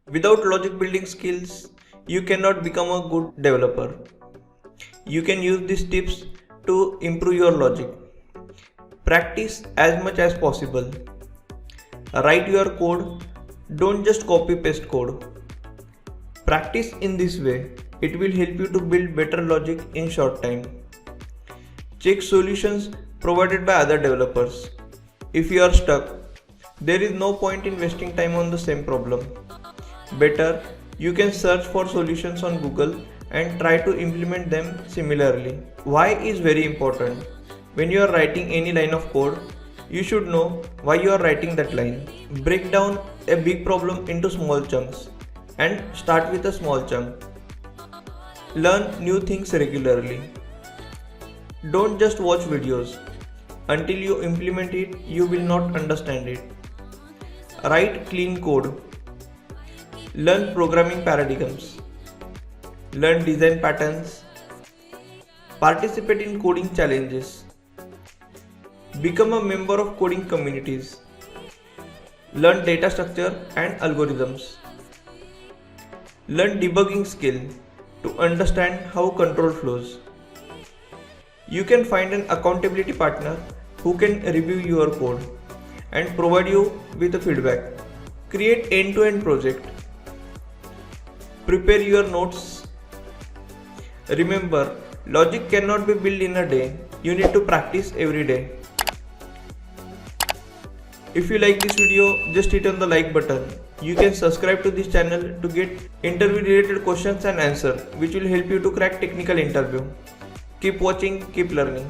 Without logic building skills, you cannot become a good developer. You can use these tips to improve your logic. Practice as much as possible. Write your code, don't just copy paste code. Practice in this way, it will help you to build better logic in short time. Check solutions provided by other developers. If you are stuck, there is no point in wasting time on the same problem. Better, you can search for solutions on Google and try to implement them similarly. Why is very important. When you are writing any line of code, you should know why you are writing that line. Break down a big problem into small chunks and start with a small chunk. Learn new things regularly. Don't just watch videos. Until you implement it, you will not understand it. Write clean code. Learn programming paradigms. Learn design patterns. Participate in coding challenges. Become a member of coding communities. Learn data structure and algorithms. Learn debugging skill to understand how control flows. You can find an accountability partner who can review your code and provide you with a feedback. Create end-to-end project. Prepare your notes. Remember, logic cannot be built in a day. You need to practice every day. If you like this video, just hit on the like button. You can subscribe to this channel to get interview related questions and answers which will help you to crack technical interview. Keep watching, keep learning.